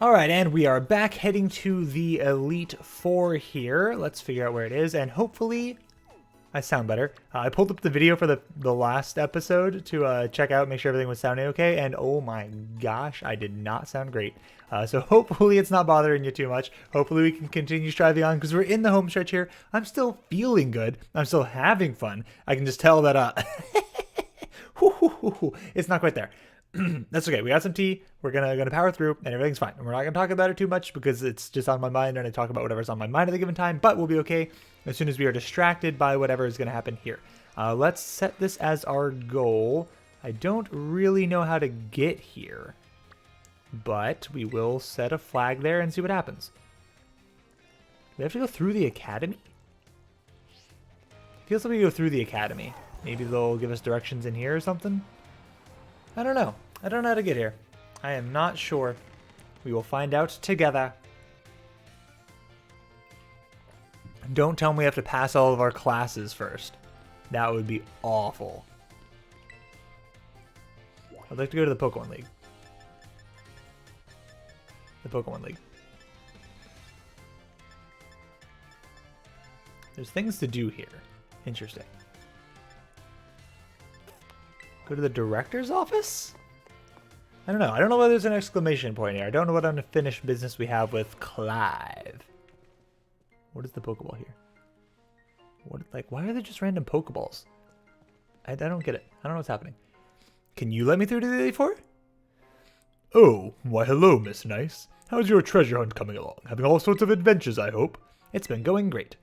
All right, and we are back heading to the Elite Four here. Let's figure out where it is, and hopefully I sound better. I pulled up the video for the last episode to check out, make sure everything was sounding okay, and oh my gosh, I did not sound great. So hopefully it's not bothering you too much. Hopefully we can continue striving on, because we're in the home stretch here. I'm still feeling good. I'm still having fun. I can just tell that it's not quite there. That's okay. We got some tea. We're gonna power through, and everything's fine. And we're not gonna talk about it too much because it's just on my mind, and I talk about whatever's on my mind at the given time. But we'll be okay as soon as we are distracted by whatever is gonna happen here. Let's set this as our goal. I don't really know how to get here, but we will set a flag there and see what happens. We have to go through the academy. Feels like we go through the academy. Maybe they'll give us directions in here or something. I don't know. I don't know how to get here. I am not sure. We will find out together. Don't tell me we have to pass all of our classes first. That would be awful. I'd like to go to the Pokemon League. The Pokemon League. There's things to do here. Interesting. Go to the director's office? I don't know. I don't know whether there's an exclamation point here. I don't know what unfinished business we have with Clive. What is the Pokeball here? What, like, why are there just random Pokeballs? I don't get it. I don't know what's happening. Can you let me through to the Elite Four? Oh, why hello, Miss Nyce. How's your treasure hunt coming along? Having all sorts of adventures, I hope. It's been going great.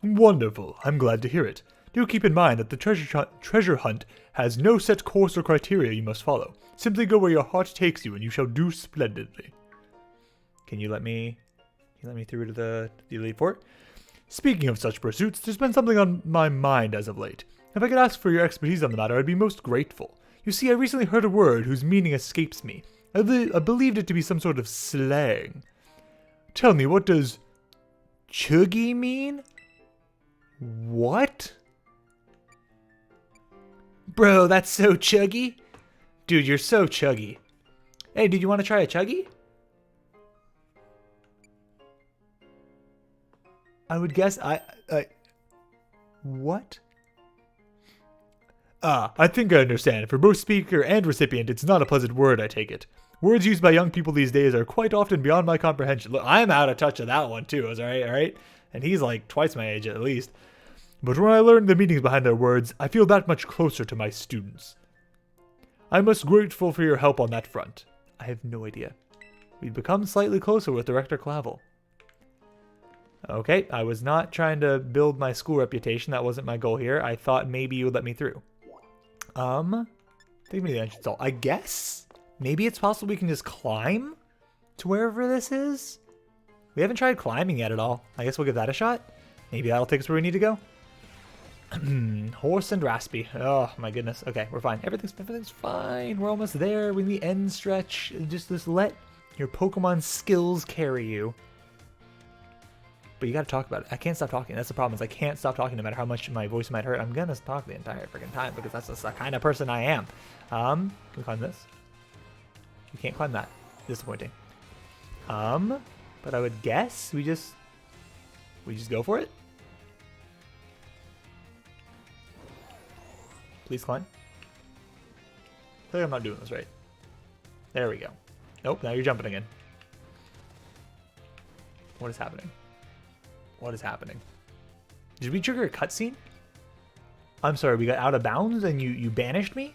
Wonderful. I'm glad to hear it. Do keep in mind that the treasure hunt has no set course or criteria you must follow. Simply go where your heart takes you, and you shall do splendidly. Can you let me through to the Elite Four? Speaking of such pursuits, there's been something on my mind as of late. If I could ask for your expertise on the matter, I'd be most grateful. You see, I recently heard a word whose meaning escapes me. I believed it to be some sort of slang. Tell me, what does chuggy mean? What? Bro, that's so chuggy. Dude, you're so chuggy. Hey, did you want to try a chuggy? I would guess what? I think I understand. For both speaker and recipient, it's not a pleasant word, I take it. Words used by young people these days are quite often beyond my comprehension. Look, I'm out of touch of that one too, alright? And he's like twice my age at least. But when I learn the meanings behind their words, I feel that much closer to my students. I'm most grateful for your help on that front. I have no idea. We've become slightly closer with Director Clavel. Okay, I was not trying to build my school reputation. That wasn't my goal here. I thought maybe you would let me through. Take me to the entrance hall. I guess maybe it's possible we can just climb to wherever this is. We haven't tried climbing yet at all. I guess we'll give that a shot. Maybe that'll take us where we need to go. Horse and Raspy. Oh my goodness. Okay, we're fine. Everything's fine. We're almost there. We're in the end stretch. Just let your Pokemon skills carry you. But you gotta talk about it. I can't stop talking. That's the problem, is I can't stop talking no matter how much my voice might hurt. I'm gonna talk the entire freaking time because that's just the kind of person I am. Can we climb this? We can't climb that. Disappointing. But I would guess we just go for it. Please climb. I feel like I'm not doing this right. There we go. Nope, now you're jumping again. What is happening? What is happening? Did we trigger a cutscene? I'm sorry, we got out of bounds and you banished me?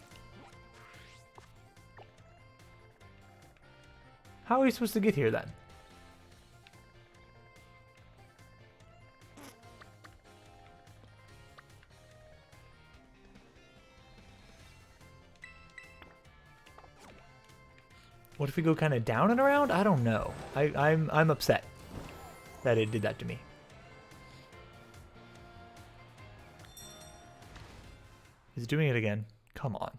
How are we supposed to get here then? What if we go kind of down and around? I don't know. I'm upset that it did that to me. He's doing it again. Come on.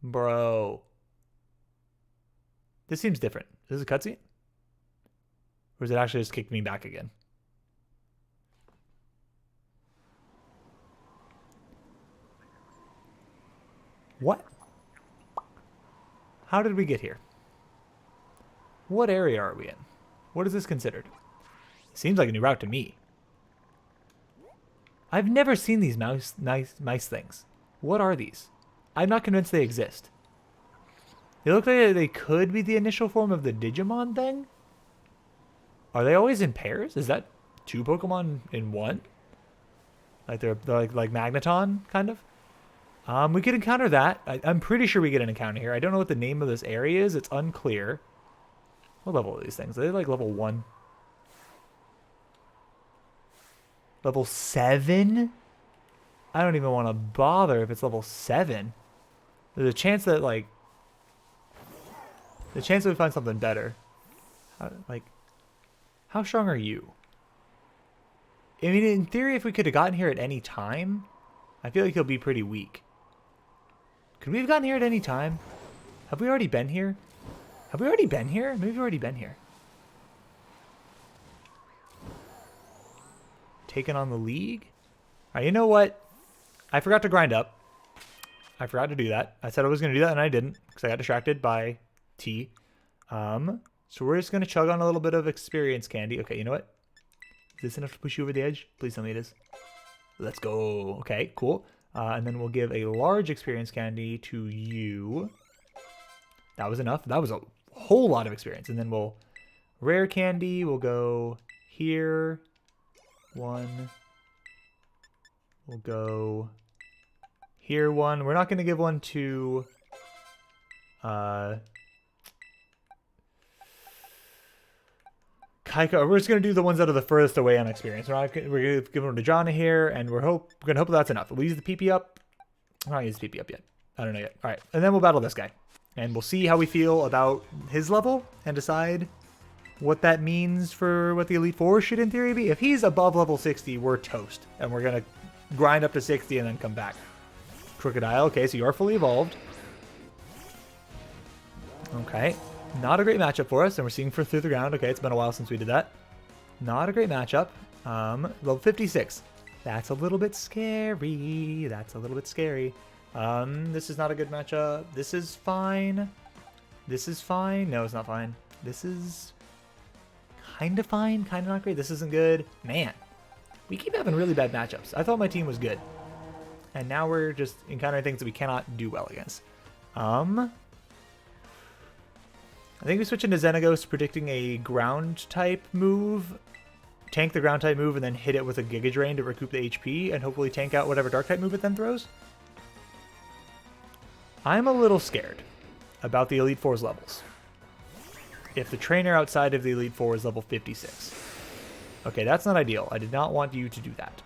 Bro. This seems different. Is this a cutscene? Or is it actually just kicked me back again? What? How did we get here? What area are we in? What is this considered? Seems like a new route to me. I've never seen these mice things. What are these? I'm not convinced they exist. They look like they could be the initial form of the Digimon thing. Are they always in pairs? Is that 2 Pokemon in 1? Like they're like Magneton, kind of? We could encounter that. I'm pretty sure we get an encounter here. I don't know what the name of this area is. It's unclear. What level are these things? Are they like level 1? Level 7? I don't even want to bother if it's level 7. There's a chance that, like... The chance that we find something better. How strong are you? I mean, in theory, if we could have gotten here at any time, I feel like he'll be pretty weak. Could we have gotten here at any time? Have we already been here? Have we already been here? Maybe we've already been here. Taking on the league? Alright, you know what? I forgot to grind up. I forgot to do that. I said I was going to do that, and I didn't, because I got distracted by tea. So we're just going to chug on a little bit of experience candy. Okay, you know what? Is this enough to push you over the edge? Please tell me it is. Let's go. Okay, cool. And then we'll give a large experience candy to you. That was enough. That was a whole lot of experience. And then we'll... Rare candy, we'll go here. 1. We'll go here 1. We're not going to give one to... Kaika. We're just going to do the ones that are the furthest away on experience. We're going to give one to Jana here, and we're going to hope that's enough. We'll use the PP up. I'm not use the PP up yet. I don't know yet. All right, and then we'll battle this guy. And we'll see how we feel about his level and decide what that means for what the Elite Four should in theory be. If he's above level 60, we're toast. And we're going to grind up to 60 and then come back. Crocodile. Okay, so you are fully evolved. Okay. Not a great matchup for us, and we're seeing through the ground. Okay, it's been a while since we did that. Not a great matchup. Level 56. That's a little bit scary. That's a little bit scary. This is not a good matchup. This is fine. This is fine. No, it's not fine. This is kind of fine, kind of not great. This isn't good. Man, we keep having really bad matchups. I thought my team was good. And now we're just encountering things that we cannot do well against. I think we switch into Xenaghost, predicting a ground type move. Tank the ground type move and then hit it with a Giga Drain to recoup the HP and hopefully tank out whatever dark type move it then throws. I'm a little scared about the Elite Four's levels. If the trainer outside of the Elite Four is level 56. Okay, that's not ideal. I did not want you to do that.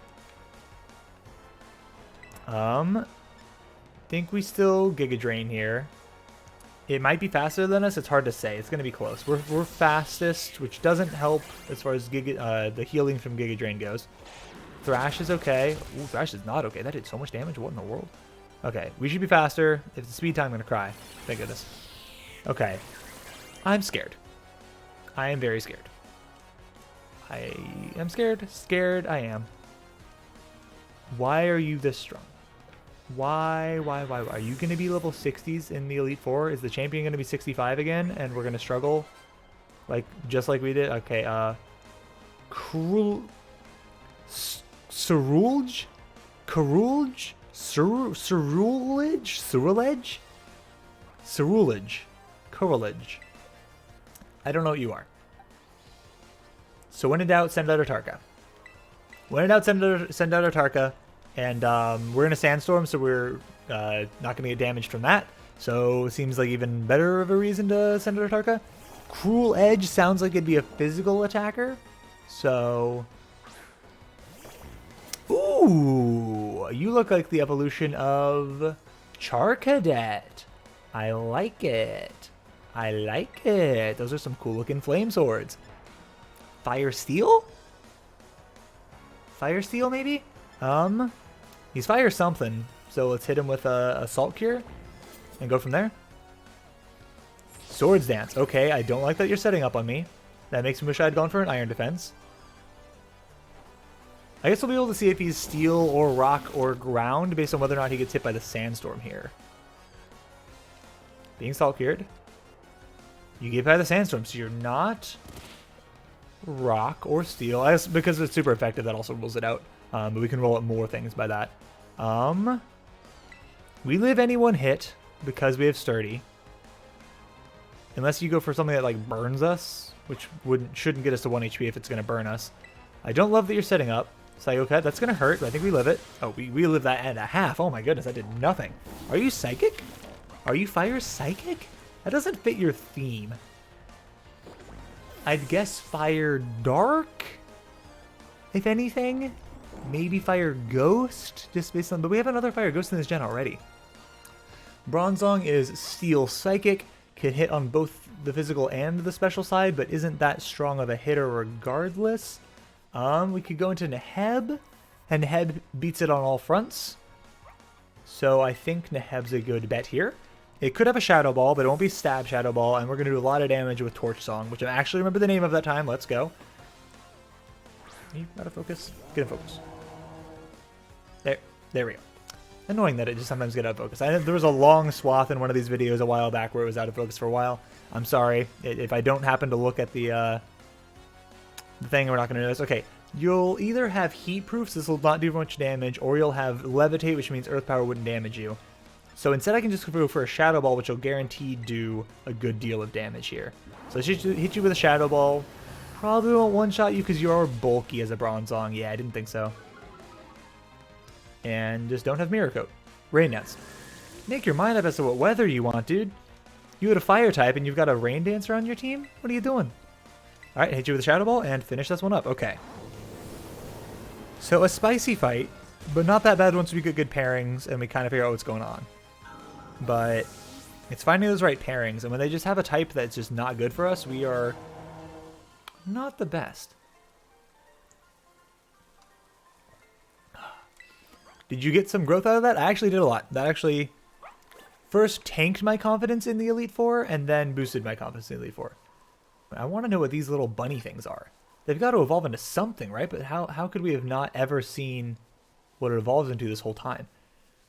Think we still Giga Drain here. It might be faster than us. It's hard to say. It's going to be close. We're fastest, which doesn't help as far as the healing from Giga Drain goes. Thrash is okay. Ooh, Thrash is not okay. That did so much damage. What in the world? Okay, we should be faster. If it's speed time, I'm going to cry. Thank goodness. Okay. I'm scared. I am very scared. I am scared. Scared I am. Why are you this strong? Why? Are you going to be level 60s in the Elite Four? Is the champion going to be 65 again? And we're going to struggle? Just like we did? Okay, Cerulege? I don't know what you are. So when in doubt, send out Tarka. When in doubt, send out Tarka. And we're in a sandstorm, so we're not going to get damaged from that. So it seems like even better of a reason to send out Tarka. Cruel Edge sounds like it'd be a physical attacker. So... Ooh! You look like the evolution of Charcadet. I like it. I like it. Those are some cool looking flame swords. Fire Steel? Fire Steel, maybe? He's fire something, so let's hit him with a Salt Cure and go from there. Swords Dance. Okay, I don't like that you're setting up on me. That makes me wish I had gone for an Iron Defense. I guess we'll be able to see if he's Steel or Rock or Ground based on whether or not he gets hit by the Sandstorm here. Being Salt Cured. You get by the sandstorm, so you're not rock or steel. I guess because it's super effective, that also rules it out. But we can roll up more things by that. We live any one hit because we have sturdy. Unless you go for something that like burns us, which shouldn't get us to 1 HP if it's going to burn us. I don't love that you're setting up. Psycho Cut, that's going to hurt, but I think we live it. Oh, we live that at a half. Oh my goodness, that did nothing. Are you psychic? Are you fire psychic? That doesn't fit your theme. I'd guess fire dark, if anything. Maybe fire ghost, just based on, but we have another fire ghost in this gen already. Bronzong is steel psychic. Can hit on both the physical and the special side, but isn't that strong of a hitter regardless. We could go into Neheb, and Neheb beats it on all fronts. So I think Neheb's a good bet here. It could have a Shadow Ball, but it won't be Stab Shadow Ball, and we're going to do a lot of damage with Torch Song, which I actually remember the name of that time. Let's go. Are you out of focus? Get in focus. There we go. Annoying that it just sometimes gets out of focus. There was a long swath in one of these videos a while back where it was out of focus for a while. I'm sorry. If I don't happen to look at the thing, we're not going to notice. Okay, you'll either have Heat Proofs, this will not do much damage, or you'll have Levitate, which means Earth Power wouldn't damage you. So instead I can just go for a Shadow Ball, which will guarantee do a good deal of damage here. So let's just hit you with a Shadow Ball. Probably won't one-shot you because you are bulky as a Bronzong. Yeah, I didn't think so. And just don't have Mirror Coat. Rain Dance. Make your mind up as to what weather you want, dude. You had a fire type and you've got a Rain Dancer on your team? What are you doing? Alright, hit you with a Shadow Ball and finish this one up. Okay. So a spicy fight, but not that bad once we get good pairings and we kind of figure out what's going on. But it's finding those right pairings, and when they just have a type that's just not good for us, we are not the best. Did you get some growth out of that? I actually did a lot. That actually first tanked my confidence in the Elite Four and then boosted my confidence in the Elite Four. I want to know what these little bunny things are. They've got to evolve into something, right? But how could we have not ever seen what it evolves into this whole time?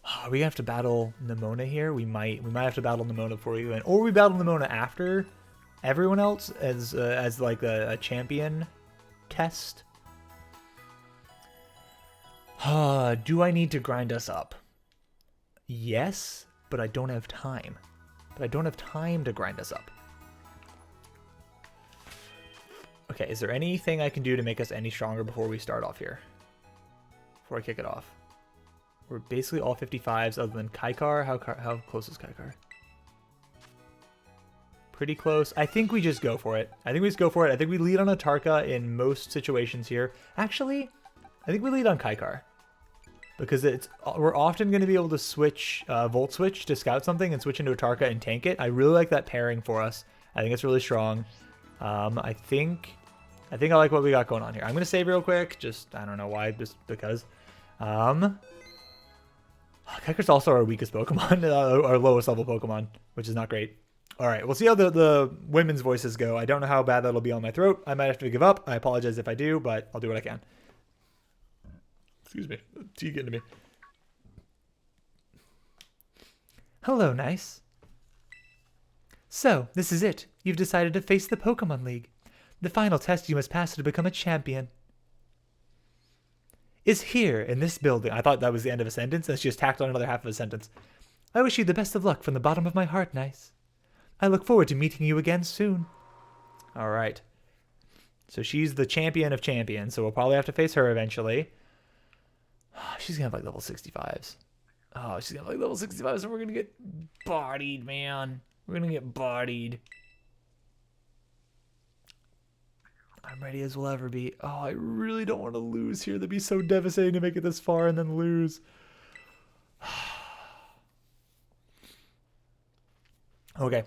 Are we gonna have to battle Nemona here? We might have to battle Nemona before we win, or we battle Nemona after everyone else as like a champion test. Do I need to grind us up? Yes, but I don't have time. But I don't have time to grind us up. Okay, is there anything I can do to make us any stronger before we start off here? Before I kick it off. We're basically all 55s other than Kaikar. How close is Kaikar? Pretty close. I think we just go for it. I think we lead on Atarka in most situations here. Actually, I think we lead on Kaikar. Because we're often going to be able to switch, Volt Switch to scout something and switch into Atarka and tank it. I really like that pairing for us. I think it's really strong. I think I like what we got going on here. I'm going to save real quick. Just, I don't know why, just because. Kaikar's also our weakest Pokemon, our lowest level Pokemon, which is not great. All right, we'll see how the women's voices go. I don't know how bad that'll be on my throat. I might have to give up. I apologize if I do, but I'll do what I can. Excuse me. Tea getting to me. Hello, Nyce. So, this is it. You've decided to face the Pokemon League. The final test you must pass to become a champion is here in this building. I thought that was the end of a sentence, and she just tacked on another half of a sentence. I wish you the best of luck from the bottom of my heart, Nyce. I look forward to meeting you again soon. All right. So she's the champion of champions, so we'll probably have to face her eventually. She's going to have like level 65s. Oh, she's going to have like level 65s, and we're going to get bodied, man. We're going to get bodied. I'm ready as we'll ever be. Oh, I really don't want to lose here. That'd be so devastating to make it this far and then lose. Okay.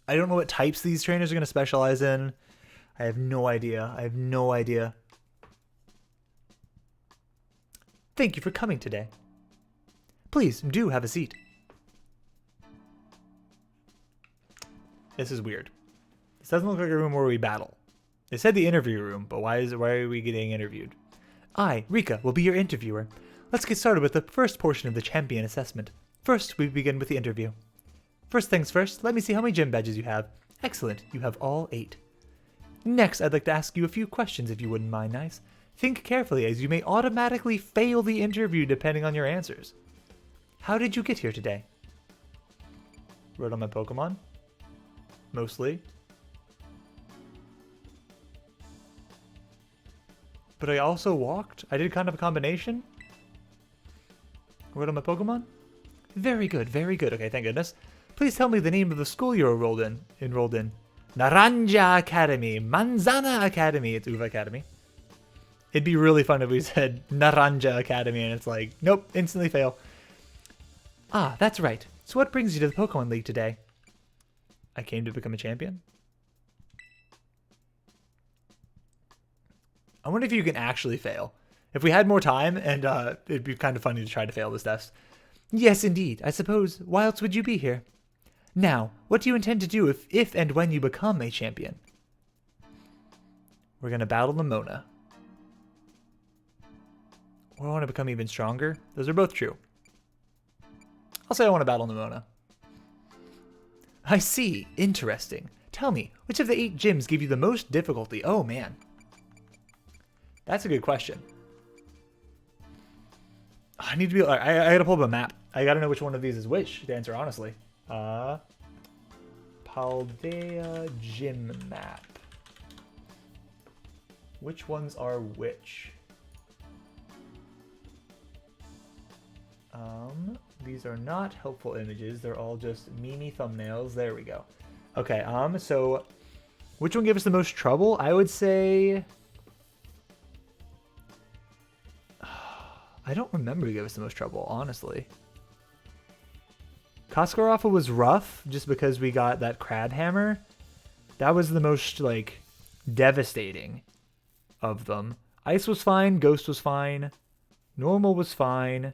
I don't know what types these trainers are going to specialize in. I have no idea. Thank you for coming today. Please do have a seat. This is weird. This doesn't look like a room where we battle. They said the interview room, but why are we getting interviewed? I, Rika, will be your interviewer. Let's get started with the first portion of the champion assessment. First, we begin with the interview. First things first, let me see how many gym badges you have. Excellent, you have all 8. Next, I'd like to ask you a few questions if you wouldn't mind, Nyce. Think carefully as you may automatically fail the interview depending on your answers. How did you get here today? Rode on my Pokemon. Mostly. But I also walked. I did kind of a combination. Rode on my Pokemon. Very good, very good. Okay, thank goodness. Please tell me the name of the school you're enrolled in. Naranja Academy. Manzana Academy. It's Uva Academy. It'd be really fun if we said Naranja Academy and it's like, nope, instantly fail. Ah, that's right. So what brings you to the Pokemon League today? I came to become a champion. I wonder if you can actually fail. If we had more time, and it'd be kind of funny to try to fail this test. Yes, indeed. I suppose. Why else would you be here? Now, what do you intend to do if and when you become a champion? We're going to battle Lamona. Or I want to become even stronger. Those are both true. I'll say I want to battle Lamona. I see. Interesting. Tell me, which of the 8 gyms give you the most difficulty? Oh, man. That's a good question. I need to be... I gotta pull up a map. I gotta know which one of these is which, to answer honestly. Paldea gym map. Which ones are which? These are not helpful images. They're all just meme thumbnails. There we go. Okay, so which one gave us the most trouble? I would say... I don't remember who gave us the most trouble, honestly. Kaskaroffa was rough, just because we got that crab hammer. That was the most, like, devastating of them. Ice was fine, Ghost was fine, Normal was fine,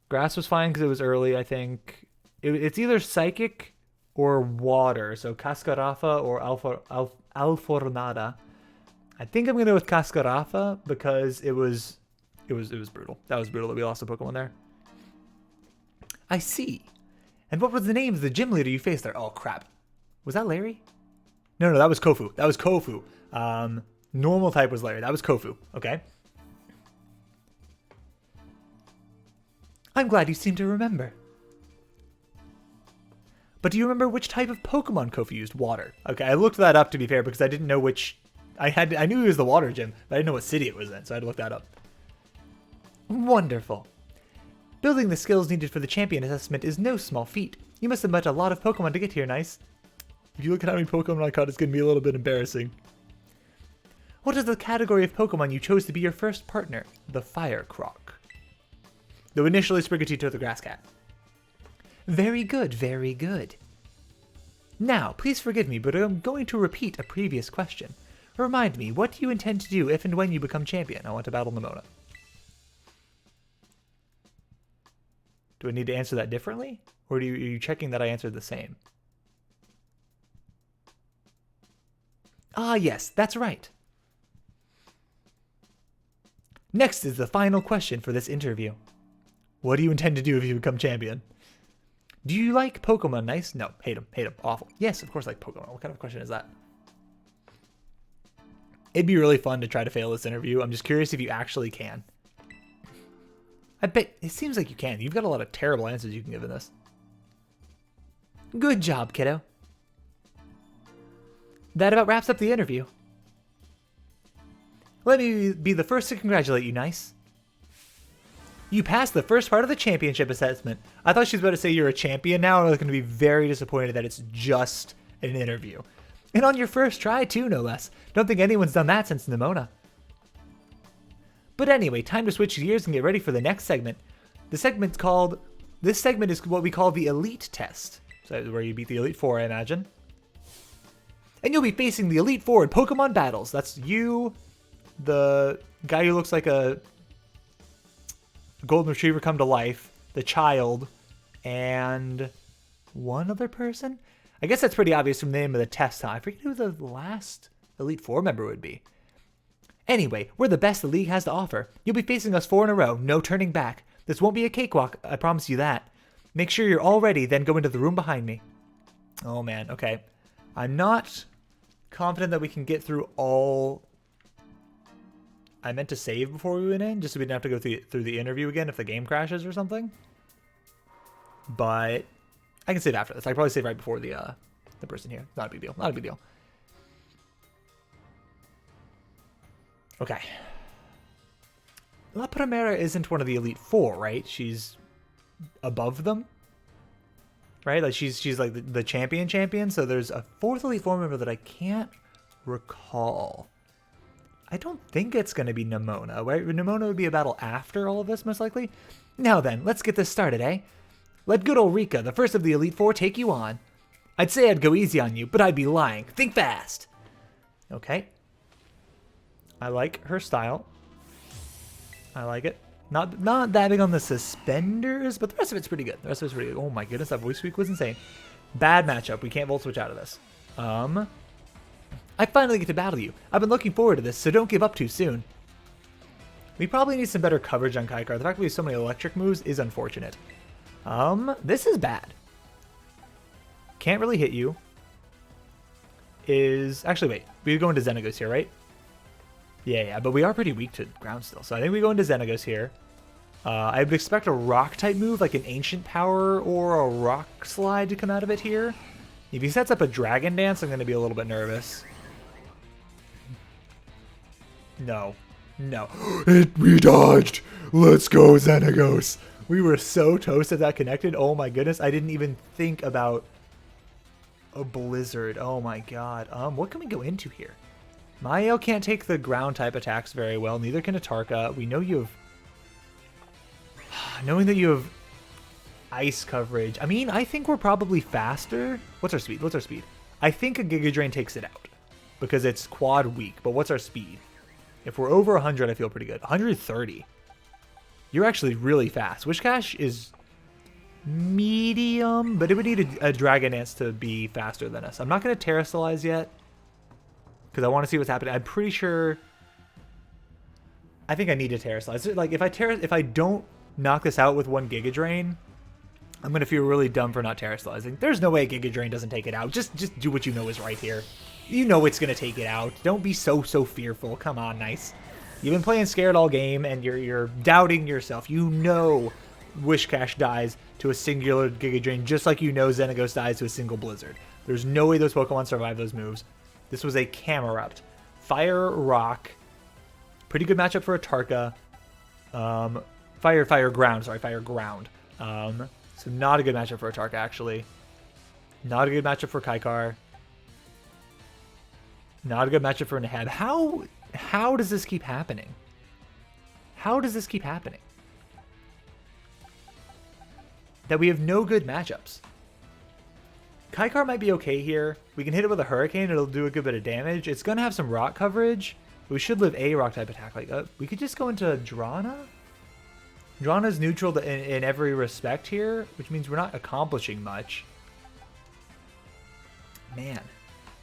Grass was fine because it was early, I think. It's either Psychic or Water, so Kaskaroffa or Alfornada. I think I'm going to go with Kaskaroffa because it was brutal. That was brutal that we lost a Pokemon there. I see. And what was the name of the gym leader you faced there? Oh, crap. Was that Larry? No, that was Kofu. That was Kofu. Normal type was Larry. That was Kofu. Okay. I'm glad you seem to remember. But do you remember which type of Pokemon Kofu used? Water. Okay, I looked that up to be fair because I didn't know which... I knew he was the water gym, but I didn't know what city it was in, so I had to look that up. Wonderful. Building the skills needed for the champion assessment is no small feat. You must have met a lot of Pokemon to get here, Nyce. If you look at how many Pokemon I caught, it's going to be a little bit embarrassing. What is the category of Pokemon you chose to be your first partner? The Fire Croc. Though initially Sprigatito took the Grass Cat. Very good, very good. Now, please forgive me, but I'm going to repeat a previous question. Remind me, what do you intend to do if and when you become champion? I want to battle Lamona. Do I need to answer that differently? Or are you checking that I answered the same? Ah, yes, that's right. Next is the final question for this interview. What do you intend to do if you become champion? Do you like Pokemon, Nyce? No, hate them, awful. Yes, of course I like Pokemon. What kind of question is that? It'd be really fun to try to fail this interview. I'm just curious if you actually can. I bet it seems like you can. You've got a lot of terrible answers you can give in this. Good job, kiddo. That about wraps up the interview. Let me be the first to congratulate you, Nyce. You passed the first part of the championship assessment. I thought she was about to say you're a champion now. I was going to be very disappointed that it's just an interview. And on your first try, too, no less. Don't think anyone's done that since Nimona. But anyway, time to switch gears and get ready for the next segment. This segment is what we call the Elite Test. So where you beat the Elite Four, I imagine. And you'll be facing the Elite Four in Pokemon battles. That's you, the guy who looks like a golden retriever come to life, the child, and one other person? I guess that's pretty obvious from the name of the test, huh? I forget who the last Elite Four member would be. Anyway, we're the best the league has to offer. You'll be facing us 4 in a row, no turning back. This won't be a cakewalk, I promise you that. Make sure you're all ready, then go into the room behind me. Oh man, okay. I'm not confident that we can get through all... I meant to save before we went in, just so we didn't have to go through the interview again if the game crashes or something. But I can save after this. I can probably save right before the person here. Not a big deal. Not a big deal. Okay. La Primera isn't one of the Elite Four, right? She's above them, right? Like she's like the champion. So there's a fourth Elite Four member that I can't recall. I don't think it's going to be Nimona, right? Nimona would be a battle after all of this, most likely. Now then, let's get this started, eh? Let good old Rika, the first of the Elite Four, take you on. I'd say I'd go easy on you, but I'd be lying. Think fast. Okay. I like her style. I like it. Not that big on the suspenders, but the rest of it's pretty good. The rest of it's pretty good. Oh my goodness, that voice tweak was insane. Bad matchup. We can't volt switch out of this. I finally get to battle you. I've been looking forward to this, so don't give up too soon. We probably need some better coverage on Kaikar. The fact that we have so many electric moves is unfortunate. This is bad. Can't really hit you. Actually, wait. We go into Xenagos here, right? Yeah, but we are pretty weak to ground still. So I think we go into Xenagos here. I would expect a rock-type move, like an Ancient Power or a Rock Slide to come out of it here. If he sets up a Dragon Dance, I'm going to be a little bit nervous. No. We dodged! Let's go, Xenagos! We were so toast at that connected. Oh my goodness, I didn't even think about a Blizzard. Oh my god. What can we go into here? Mael can't take the ground-type attacks very well. Neither can Atarka. We know you have... Knowing that you have ice coverage. I mean, I think we're probably faster. What's our speed? I think a Giga Drain takes it out because it's quad weak. But what's our speed? If we're over 100, I feel pretty good. 130. You're actually really fast. Wishcash is medium, but it would need a Dragon Dance to be faster than us. I'm not going to Terrastallize yet because I want to see what's happening. I'm pretty sure... I think I need to Terrastallize. Like, if I don't knock this out with one Giga Drain, I'm going to feel really dumb for not Terrastallizing. There's no way a Giga Drain doesn't take it out. Just do what you know is right here. You know it's going to take it out. Don't be so fearful. Come on, Nyce. You've been playing scared all game, and you're doubting yourself. You know Wishcash dies to a singular Giga Drain, just like you know Xenagos dies to a single Blizzard. There's no way those Pokemon survive those moves. This was a Camerupt. Fire, Rock. Pretty good matchup for Atarka. Fire, Ground. Sorry, Fire, Ground. So not a good matchup for Atarka, actually. Not a good matchup for Kaikar. Not a good matchup for Nahab. How does this keep happening? How does this keep happening? That we have no good matchups. Kaikar might be okay here. We can hit it with a Hurricane. It'll do a good bit of damage. It's going to have some rock coverage. We should live a rock-type attack. Like we could just go into Drana. Drana's neutral in every respect here, which means we're not accomplishing much. Man,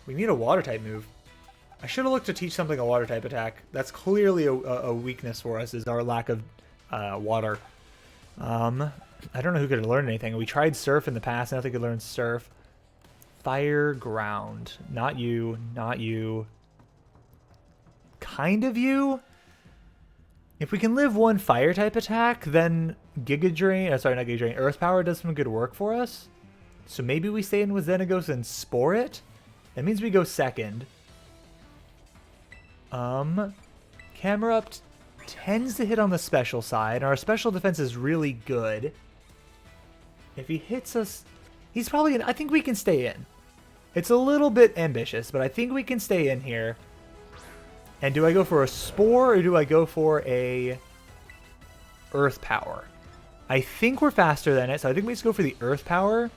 we need a water-type move. I should have looked to teach something a water-type attack. That's clearly a weakness for us, is our lack of water. I don't know who could have learned anything. We tried Surf in the past. I don't think we could learn Surf. Fire, Ground. Not you. Not you. Kind of you. If we can live one Fire-type attack, then Giga Drain... sorry, not Giga Drain. Earth Power does some good work for us. So maybe we stay in with Xenagos and Spore it. That means we go second. Camerupt tends to hit on the special side. Our special defense is really good. If he hits us... He's probably gonna... I think we can stay in. It's a little bit ambitious, but I think we can stay in here. And do I go for a Spore or do I go for a Earth Power? I think we're faster than it, so I think we just go for the Earth Power.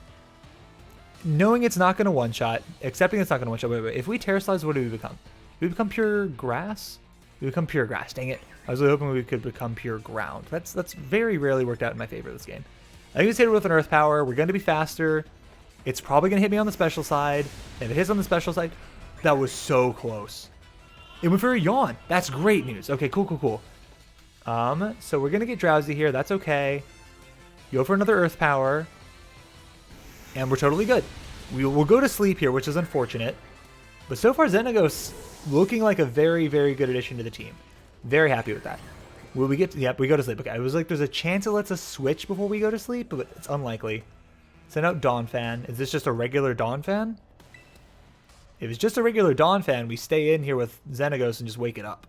Knowing it's not going to one-shot, accepting it's not going to one-shot. Wait. If we Terrastallize, what do we become? Do we become pure grass? We become pure grass. Dang it. I was really hoping we could become pure ground. That's very rarely worked out in my favor this game. I think we hit it with an Earth Power. We're going to be faster. It's probably going to hit me on the special side. If it hits on the special side, that was so close. It went for a Yawn. That's great news. Okay, cool. So we're going to get Drowsy here. That's okay. Go for another Earth Power. And we're totally good. We'll go to sleep here, which is unfortunate. But so far, Xenagos looking like a very, very good addition to the team. Very happy with that. Will we get to, yep, we go to sleep. Okay, I was like, there's a chance it lets us switch before we go to sleep, but it's unlikely. Send out Dawn Fan. Is this just a regular Dawn Fan? If it's just a regular Dawn Fan, we stay in here with Xenagos and just wake it up.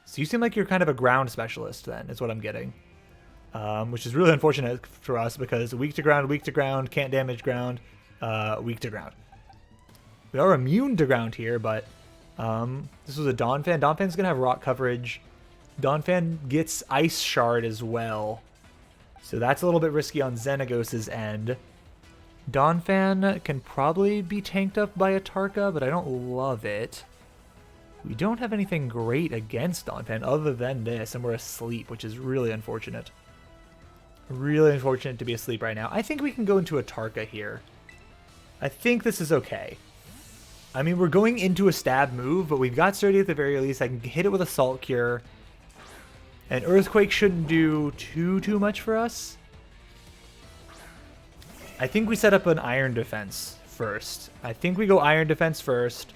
So you seem like you're kind of a ground specialist then, is what I'm getting. Which is really unfortunate for us because weak to ground, can't damage ground, weak to ground. We are immune to ground here, but this was a Dawn Fan. Dawn Fan's going to have rock coverage. Dawn Fan gets Ice Shard as well. So that's a little bit risky on Xenagos' end. Dawn Fan can probably be tanked up by a Tarka, but I don't love it. We don't have anything great against Dawn Fan other than this, and we're asleep, which is really unfortunate. Really unfortunate to be asleep right now. I think we can go into a Tarka here. I think this is okay. I mean, we're going into a stab move, but we've got Sturdy at the very least. I can hit it with Assault Cure. And Earthquake shouldn't do too much for us. I think we set up an Iron Defense first. I think we go Iron Defense first,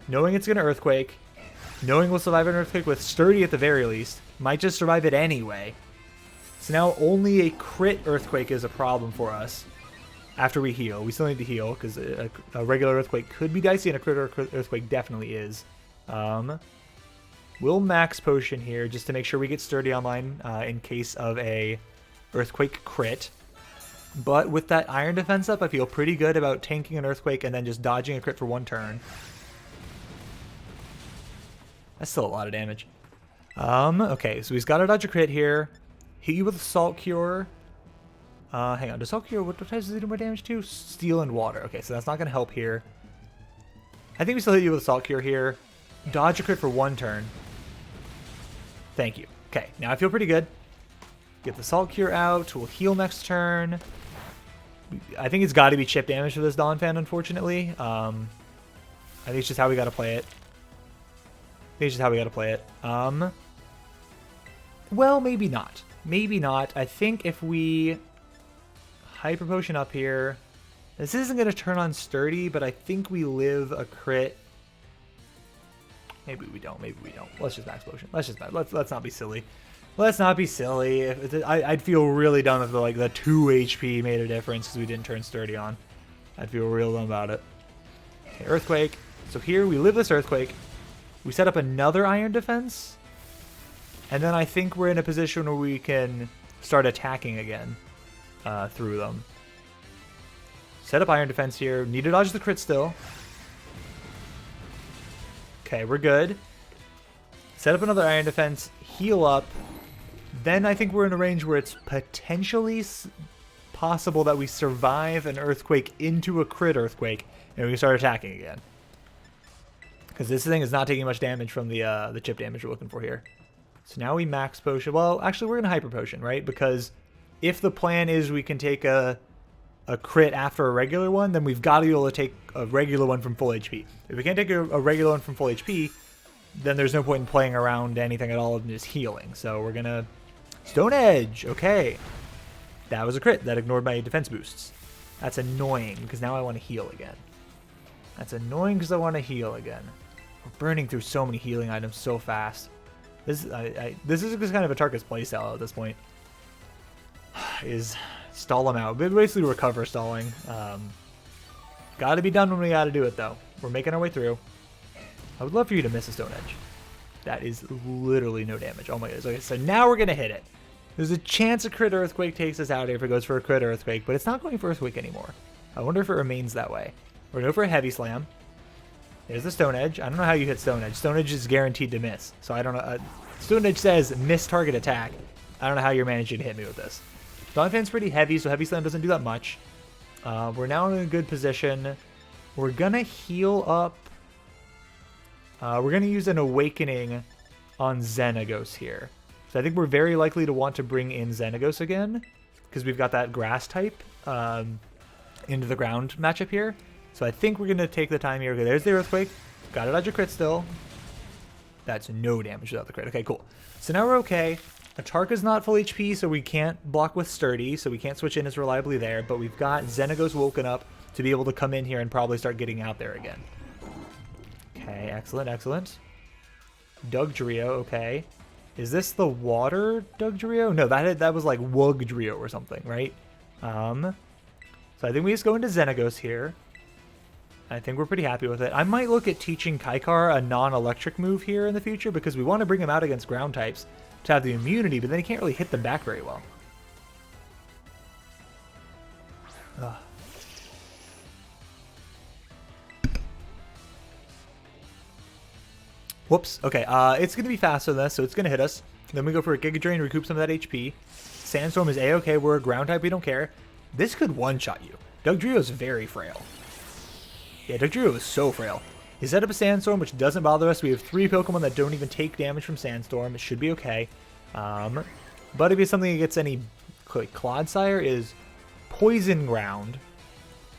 knowing it's going to Earthquake, knowing we'll survive an Earthquake with Sturdy at the very least. Might just survive it anyway. So now only a crit Earthquake is a problem for us after we heal. We still need to heal because a regular Earthquake could be dicey and a crit Earthquake definitely is. We'll max Potion here just to make sure we get Sturdy online in case of a Earthquake crit. But with that Iron Defense up, I feel pretty good about tanking an Earthquake and then just dodging a crit for one turn. That's still a lot of damage. Okay, so he's got to dodge a crit here. Hit you with Assault Cure. Hang on, does Assault Cure, what types does he do more damage to? Steel and Water. Okay, so that's not going to help here. I think we still hit you with Assault Cure here. Dodge a crit for one turn. Thank you. Okay, now I feel pretty good. Get the Assault Cure out. We'll heal next turn. I think it's got to be chip damage for this Dawn Fan, unfortunately. I think it's just how we got to play it. Well, maybe not. Maybe not. I think if we Hyper Potion up here, this isn't going to turn on Sturdy, but I think we live a crit. Maybe we don't. Maybe we don't. Let's just max Potion. Let's not be silly. Let's not be silly. I'd feel really dumb if the 2 HP made a difference because we didn't turn Sturdy on. I'd feel real dumb about it. Okay, Earthquake. So here we live this Earthquake. We set up another Iron Defense. And then I think we're in a position where we can start attacking again through them. Set up Iron Defense here. Need to dodge the crit still. Okay, we're good. Set up another Iron Defense. Heal up. Then I think we're in a range where it's potentially possible that we survive an Earthquake into a crit Earthquake, and we can start attacking again. Because this thing is not taking much damage from the chip damage we're looking for here. So now we max Potion. Well, actually, we're going to Hyper Potion, right? Because if the plan is we can take a crit after a regular one, then we've got to be able to take a regular one from full HP. If we can't take a regular one from full HP, then there's no point in playing around anything at all and just healing. So we're going to Stone Edge. Okay. That was a crit. That ignored my defense boosts. That's annoying because now I want to heal again. We're burning through so many healing items so fast. This is just kind of a Tarka's playstyle at this point. Is stall them out. Basically recover stalling. Gotta be done when we gotta do it though. We're making our way through. I would love for you to miss a Stone Edge. That is literally no damage. Oh my goodness. Okay, so now we're gonna hit it. There's a chance a crit Earthquake takes us out here if it goes for a crit Earthquake, but it's not going for Earthquake anymore. I wonder if it remains that way. We're going to go for a Heavy Slam. There's the Stone Edge. I don't know how you hit Stone Edge. Stone Edge is guaranteed to miss. So I don't know. Stone Edge says miss target attack. I don't know how you're managing to hit me with this. Dawn Fan's pretty heavy, so Heavy Slam doesn't do that much. We're now in a good position. We're going to heal up. We're going to use an Awakening on Xenagos here. So I think we're very likely to want to bring in Xenagos again because we've got that grass type into the ground matchup here. So I think we're going to take the time here. Okay, there's the Earthquake. Got to dodge a crit still. That's no damage without the crit. Okay, cool. So now we're okay. Atarka's not full HP, so we can't block with Sturdy, so we can't switch in as reliably there, but we've got Xenagos woken up to be able to come in here and probably start getting out there again. Okay, excellent, excellent. Dugtrio, okay. Is this the water Dugtrio? No, that was like Wugtrio or something, right? So I think we just go into Xenagos here. I think we're pretty happy with it. I might look at teaching Kaikar a non-electric move here in the future because we want to bring him out against ground types to have the immunity, but then he can't really hit them back very well. Ugh. Whoops. Okay, it's going to be faster than this, so it's going to hit us. Then we go for a Giga Drain, recoup some of that HP. Sandstorm is A-okay. We're a ground type. We don't care. This could one-shot you. Dugtrio is very frail. Yeah, Dugtrio is so frail. He set up a Sandstorm, which doesn't bother us. We have 3 Pokemon that don't even take damage from Sandstorm. It should be okay. But if it's something that gets any... Like, Clodsire is Poison Ground,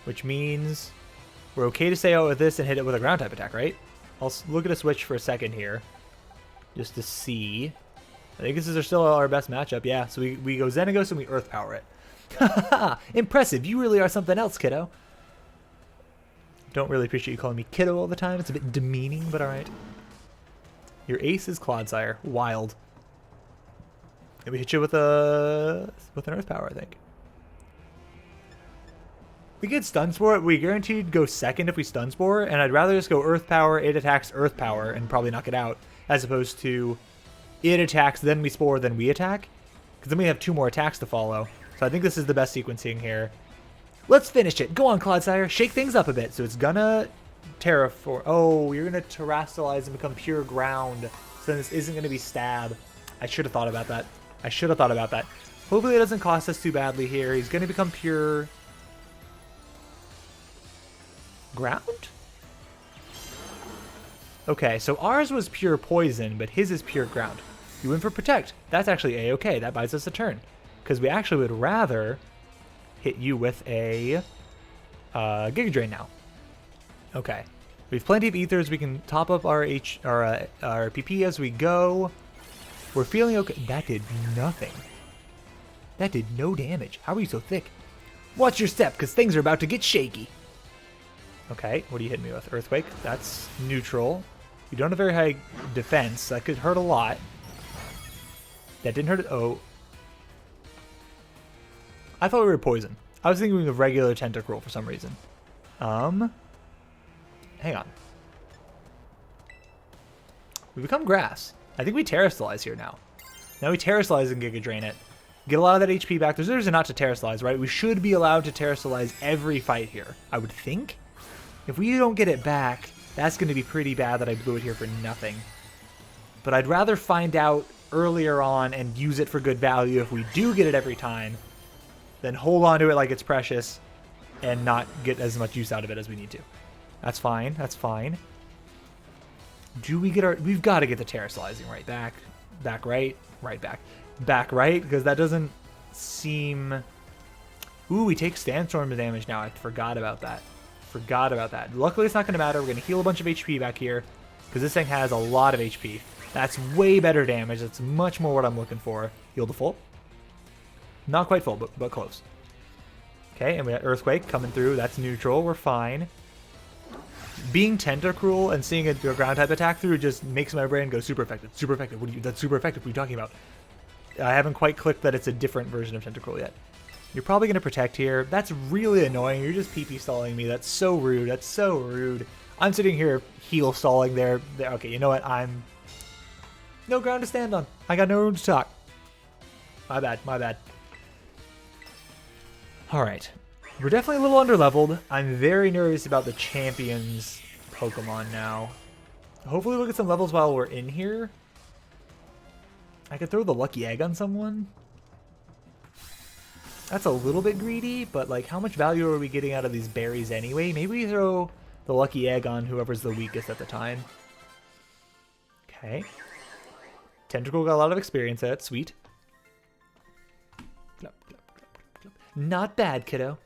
which means we're okay to stay out with this and hit it with a ground type attack, right? I'll look at a switch for a second here, just to see. I think this is still our best matchup, yeah. So we go Xenagos and we Earth Power it. Impressive, you really are something else, kiddo. Don't really appreciate you calling me kiddo all the time. It's a bit demeaning, but alright. Your ace is Clodsire. Wild. And we hit you with an Earth Power, I think. We get Stun Spore. We guaranteed go second if we Stun Spore, and I'd rather just go Earth Power, it attacks Earth Power, and probably knock it out, as opposed to it attacks, then we Spore, then we attack. Because then we have 2 more attacks to follow. So I think this is the best sequencing here. Let's finish it. Go on, Clodsire. Shake things up a bit. So it's gonna Terraform. Oh, you're gonna Terrastallize and become pure ground. So this isn't gonna be Stab. I should have thought about that. I should have thought about that. Hopefully it doesn't cost us too badly here. He's gonna become pure... ground? Okay, so ours was pure poison, but his is pure ground. You went for protect. That's actually a-okay. That buys us a turn. Because we actually would rather hit you with a Giga Drain now. Okay. We have plenty of ethers. We can top up our PP as we go. We're feeling okay. That did nothing. That did no damage. How are you so thick? Watch your step, because things are about to get shaky. Okay, what are you hitting me with? Earthquake. That's neutral. You don't have very high defense. That could hurt a lot. That didn't hurt it. Oh. I thought we were poison. I was thinking of regular Tentacruel for some reason. Hang on. We become grass. I think we Terrastallize here now. Now we Terrastallize and Giga Drain it. Get a lot of that HP back. There's no reason not to Terrastallize, right? We should be allowed to Terrastallize every fight here, I would think. If we don't get it back, that's going to be pretty bad that I blew it here for nothing. But I'd rather find out earlier on and use it for good value if we do get it every time, than hold on to it like it's precious and not get as much use out of it as we need to. That's fine. That's fine. Do we get our... We've got to get the Terrastalliazing right back. Back right. Right back. Back right, because that doesn't seem... Ooh, we take Sandstorm damage now. I forgot about that. Forgot about that. Luckily, it's not going to matter. We're going to heal a bunch of HP back here, because this thing has a lot of HP. That's way better damage. That's much more what I'm looking for. Heal to full. Not quite full, but close. Okay, and we got Earthquake coming through. That's neutral. We're fine. Being Tentacruel and seeing a ground type attack through just makes my brain go super effective. Super effective. That's super effective. What are you talking about? I haven't quite clicked that it's a different version of Tentacruel yet. You're probably going to protect here. That's really annoying. You're just PP stalling me. That's so rude. That's so rude. I'm sitting here heal stalling there. Okay, you know what? I'm... No ground to stand on. I got no room to talk. My bad. My bad. Alright. We're definitely a little underleveled. I'm very nervous about the champions Pokemon now. Hopefully we'll get some levels while we're in here. I could throw the lucky egg on someone. That's a little bit greedy, but like how much value are we getting out of these berries anyway? Maybe we throw the lucky egg on whoever's the weakest at the time. Okay. Tentacle got a lot of experience at it. Sweet. Not bad, kiddo.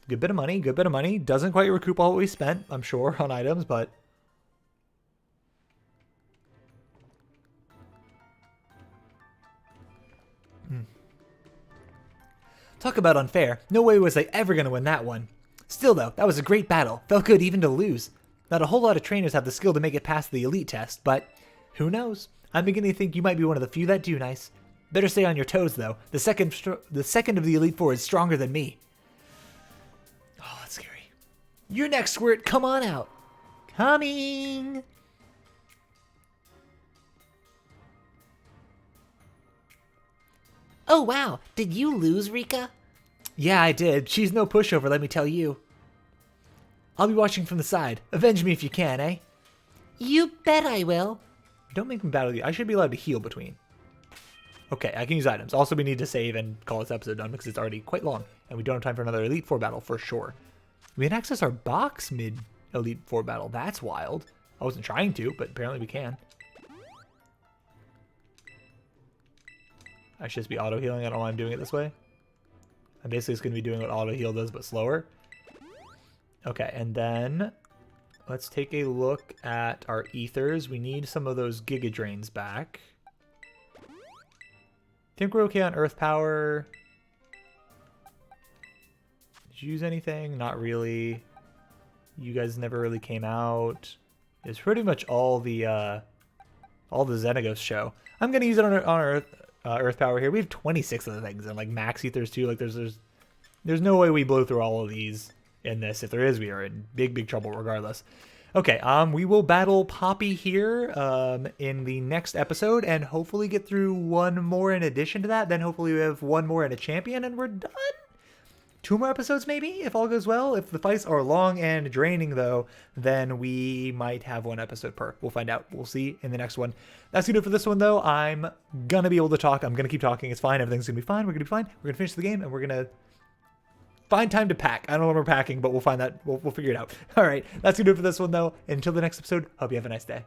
Good bit of money, good bit of money. Doesn't quite recoup all what we spent, I'm sure, on items, but... Talk about unfair. No way was I ever going to win that one. Still though, that was a great battle. Felt good even to lose. Not a whole lot of trainers have the skill to make it past the elite test, but who knows? I'm beginning to think you might be one of the few that do, Nyce. Better stay on your toes though. The second of the elite four is stronger than me. Oh, that's scary. You're next, Squirt. Come on out. Coming. Oh wow, did you lose, Rika? Yeah, I did. She's no pushover, let me tell you. I'll be watching from the side. Avenge me if you can, eh? You bet I will. Don't make me battle you. I should be allowed to heal between. Okay, I can use items. Also, we need to save and call this episode done because it's already quite long. And we don't have time for another Elite Four battle for sure. We can access our box mid-Elite Four battle. That's wild. I wasn't trying to, but apparently we can. I should just be auto-healing. I don't know why I'm doing it this way. I'm basically just going to be doing what auto-heal does, but slower. Okay, and then let's take a look at our ethers. We need some of those Giga Drains back. Think we're okay on Earth Power. Did you use anything? Not really. You guys never really came out. It's pretty much all the Xenagos show. I'm gonna use it on our Earth Power here. We have 26 of the things and like max ethers too. Like there's no way we blow through all of these in this. If there is, we are in big trouble regardless. Okay, we will battle Poppy here in the next episode and hopefully get through one more in addition to that. Then hopefully we have one more in a champion and we're done. 2 more episodes maybe, if all goes well. If the fights are long and draining though, then we might have 1 episode per. We'll find out. We'll see in the next one. That's gonna do it for this one though. I'm gonna be able to talk. I'm gonna keep talking. It's fine. Everything's gonna be fine. We're gonna be fine. We're gonna finish the game and we're gonna find time to pack. I don't know when we're packing, but we'll find that. We'll figure it out. All right, that's gonna do it for this one though. Until the next episode, hope you have a nice day.